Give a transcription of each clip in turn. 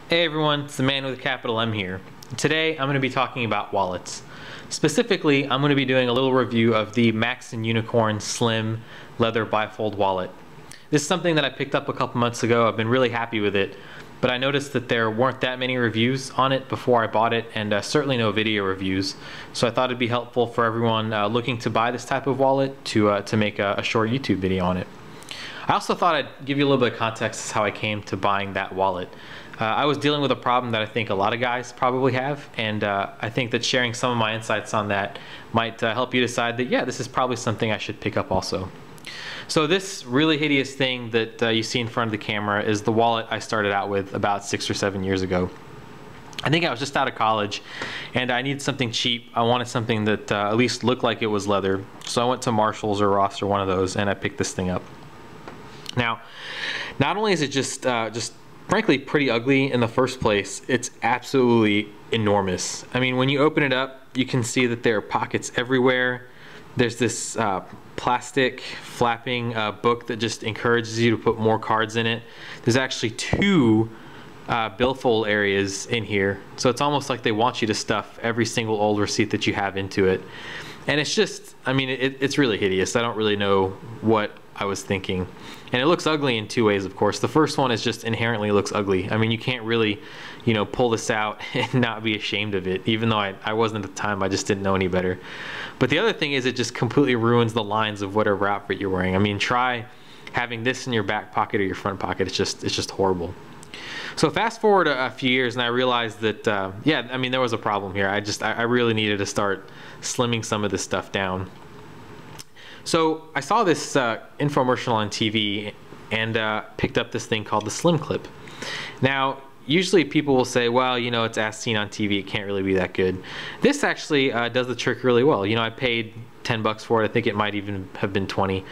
Hey everyone, it's the man with a capital M here. Today I'm going to be talking about wallets. Specifically, I'm going to be doing a little review of the Maxx&Unicorn Slim Leather Bifold wallet. This is something that I picked up a couple months ago. I've been really happy with it, but I noticed that there weren't that many reviews on it before I bought it, and certainly no video reviews. So I thought it'd be helpful for everyone looking to buy this type of wallet to make a short YouTube video on it. I also thought I'd give you a little bit of context as how I came to buying that wallet. I was dealing with a problem that I think a lot of guys probably have, and I think that sharing some of my insights on that might help you decide that, yeah, this is probably something I should pick up also. So this really hideous thing that you see in front of the camera is the wallet I started out with about 6 or 7 years ago. I think I was just out of college and I needed something cheap. I wanted something that at least looked like it was leather. So I went to Marshall's or Ross or one of those and I picked this thing up. Now, not only is it just frankly pretty ugly in the first place, it's absolutely enormous. I mean, when you open it up, you can see that there are pockets everywhere. There's this plastic flapping book that just encourages you to put more cards in it. There's actually two billfold areas in here, so it's almost like they want you to stuff every single old receipt that you have into it. And it's just, I mean, it's really hideous. I don't really know what I was thinking. And it looks ugly in two ways, of course. The first one is just inherently looks ugly. I mean, you can't really, pull this out and not be ashamed of it, even though I wasn't at the time. I just didn't know any better. But the other thing is it just completely ruins the lines of whatever outfit you're wearing. I mean, try having this in your back pocket or your front pocket. It's just horrible. So fast forward a few years and I realized that, yeah, I mean, there was a problem here. I really needed to start slimming some of this stuff down. So I saw this infomercial on TV and picked up this thing called the Slim Clip. Now, usually people will say, well, it's as seen on TV, it can't really be that good. This actually does the trick really well. I paid 10 bucks for it. I think it might even have been 20.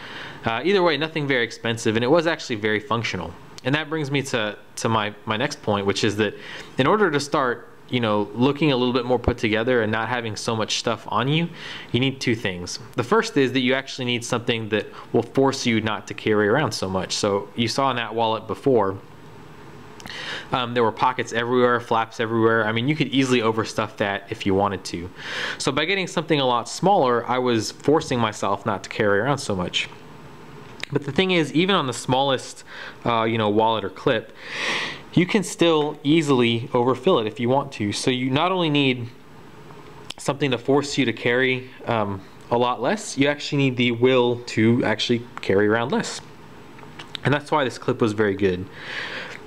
Either way, nothing very expensive, and it was actually very functional. And that brings me to my next point, which is that in order to start looking a little bit more put together and not having so much stuff on you, you need two things. The first is that you actually need something that will force you not to carry around so much. So you saw in that wallet before, there were pockets everywhere, flaps everywhere. I mean, you could easily overstuff that if you wanted to. So by getting something a lot smaller, I was forcing myself not to carry around so much. But the thing is, even on the smallest, wallet or clip, you can still easily overfill it if you want to. So you not only need something to force you to carry a lot less, you actually need the will to actually carry around less. And that's why this clip was very good.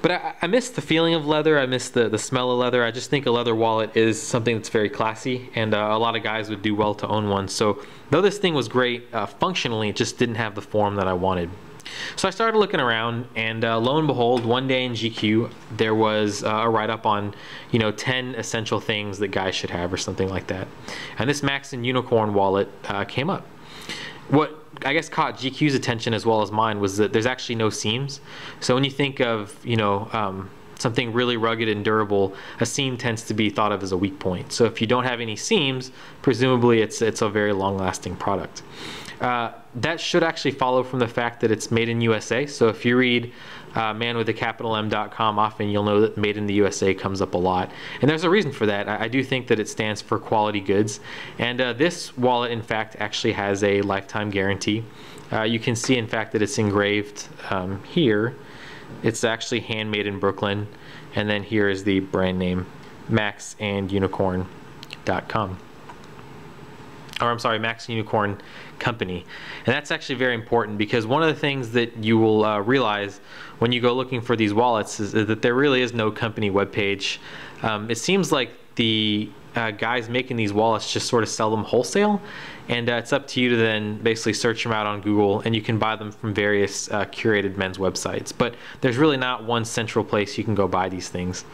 But I miss the feeling of leather. I miss the smell of leather. I just think a leather wallet is something that's very classy, and a lot of guys would do well to own one. So though this thing was great, functionally, it just didn't have the form that I wanted. So I started looking around, and lo and behold, one day in GQ, there was a write-up on, 10 essential things that guys should have or something like that. And this Maxx&Unicorn wallet came up. What I guess caught GQ's attention as well as mine was that there's actually no seams. So when you think of, something really rugged and durable, a seam tends to be thought of as a weak point. So if you don't have any seams, presumably it's a very long-lasting product. That should actually follow from the fact that it's made in USA. So if you read manwithacapitalm.com often, you'll know that made in the USA comes up a lot. And there's a reason for that. I do think that it stands for quality goods. And this wallet, in fact, actually has a lifetime guarantee. You can see, in fact, that it's engraved here. It's actually handmade in Brooklyn. And then here is the brand name, Maxx&Unicorn.com. Or I'm sorry, Maxx&Unicorn Company. And that's actually very important because one of the things that you will realize when you go looking for these wallets is that there really is no company webpage. It seems like the guys making these wallets just sort of sell them wholesale, and it's up to you to then basically search them out on Google, and you can buy them from various curated men's websites. But there's really not one central place you can go buy these things.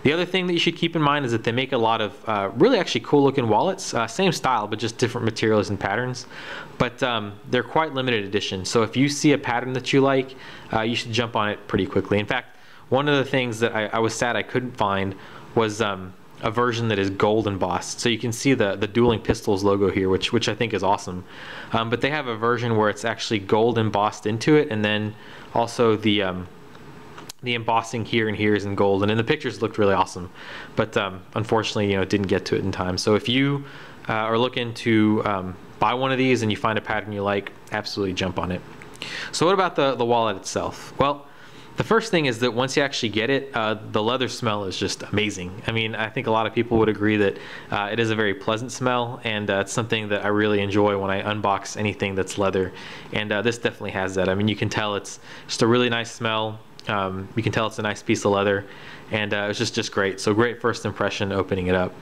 The other thing that you should keep in mind is that they make a lot of really actually cool looking wallets, same style but just different materials and patterns, but they're quite limited edition. So if you see a pattern that you like, you should jump on it pretty quickly. In fact, one of the things that I was sad I couldn't find was a version that is gold embossed. So you can see the Dueling Pistols logo here, which I think is awesome. But they have a version where it's actually gold embossed into it, and then also the the embossing here and here is in gold, and in the pictures it looked really awesome, but unfortunately, you know, didn't get to it in time. So if you are looking to buy one of these and you find a pattern you like, absolutely jump on it. So what about the wallet itself? Well, the first thing is that once you actually get it, the leather smell is just amazing. I mean, I think a lot of people would agree that it is a very pleasant smell, and it's something that I really enjoy when I unbox anything that's leather, and this definitely has that. I mean, you can tell it's just a really nice smell. You can tell it's a nice piece of leather, and it's just great. So great first impression opening it up.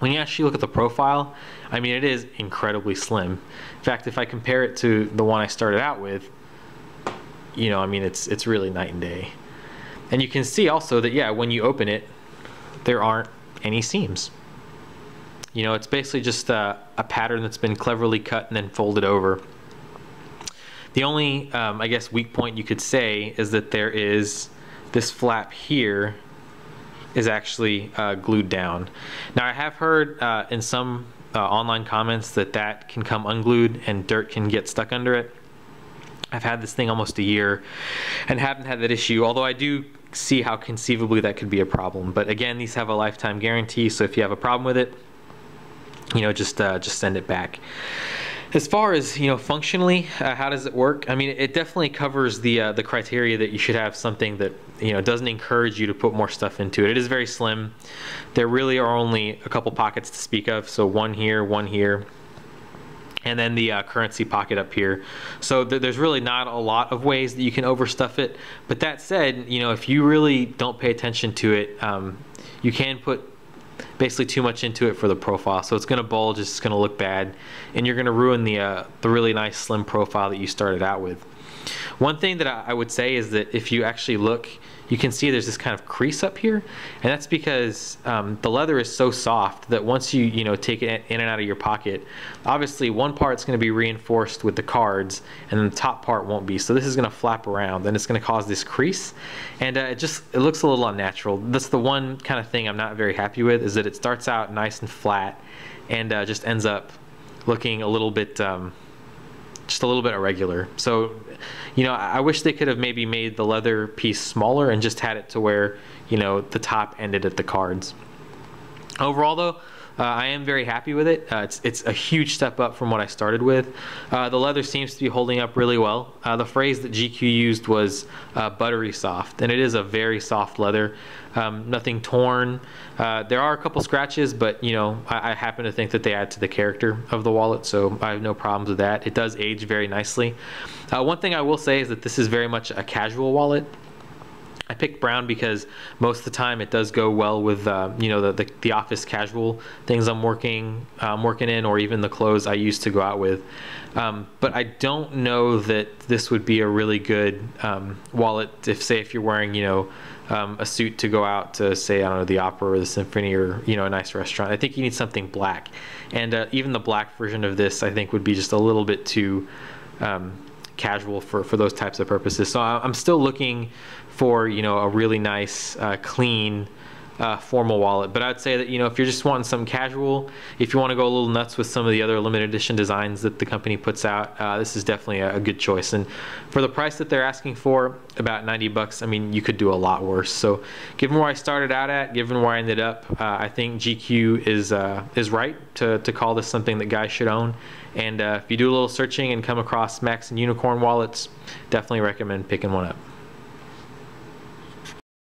When you actually look at the profile, I mean, it is incredibly slim. In fact, if I compare it to the one I started out with, you know, I mean, it's really night and day. And you can see also that, yeah, when you open it, there aren't any seams. You know, it's basically just a pattern that's been cleverly cut and then folded over. The only, I guess, weak point you could say is that there is this flap here is actually glued down. Now, I have heard in some online comments that can come unglued and dirt can get stuck under it. I've had this thing almost a year and haven't had that issue, although I do see how conceivably that could be a problem. But again, these have a lifetime guarantee, so if you have a problem with it, you know, just send it back. As far as, you know, functionally, how does it work? I mean, it definitely covers the criteria that you should have something that, you know, doesn't encourage you to put more stuff into it. It is very slim. There really are only a couple pockets to speak of, so one here, and then the currency pocket up here. So there's really not a lot of ways that you can overstuff it. But that said, you know, if you really don't pay attention to it, you can put basically too much into it for the profile. So it's gonna bulge, it's gonna look bad, and you're gonna ruin the really nice slim profile that you started out with. One thing that I would say is that if you actually look, you can see there's this kind of crease up here, and that's because the leather is so soft that once you take it in and out of your pocket, obviously one part's going to be reinforced with the cards, and then the top part won't be. So this is going to flap around, and it's going to cause this crease, and it looks a little unnatural. That's the one kind of thing I'm not very happy with, is that it starts out nice and flat, and just ends up looking a little bit just a little bit irregular. So, you know, I wish they could have maybe made the leather piece smaller and just had it to where, you know, the top ended at the cards. Overall though, I am very happy with it. It's a huge step up from what I started with. The leather seems to be holding up really well. The phrase that GQ used was buttery soft, and it is a very soft leather. Nothing torn. There are a couple scratches, but you know, I happen to think that they add to the character of the wallet, so I have no problems with that. It does age very nicely. One thing I will say is that this is very much a casual wallet. I picked brown because most of the time it does go well with you know, the office casual things I'm working in, or even the clothes I used to go out with. But I don't know that this would be a really good wallet if you're wearing, you know, a suit to go out to, say, I don't know, the opera or the symphony, or, you know, a nice restaurant. I think you need something black, and even the black version of this I think would be just a little bit too casual for those types of purposes. So I'm still looking for, you know, a really nice clean formal wallet. But I'd say that, you know, if you're just wanting some casual, if you want to go a little nuts with some of the other limited edition designs that the company puts out, this is definitely a good choice. And for the price that they're asking for, about 90 bucks, I mean, you could do a lot worse. So given where I started out at, given where I ended up, I think GQ is right to call this something that guys should own. And if you do a little searching and come across Maxx&Unicorn wallets, definitely recommend picking one up.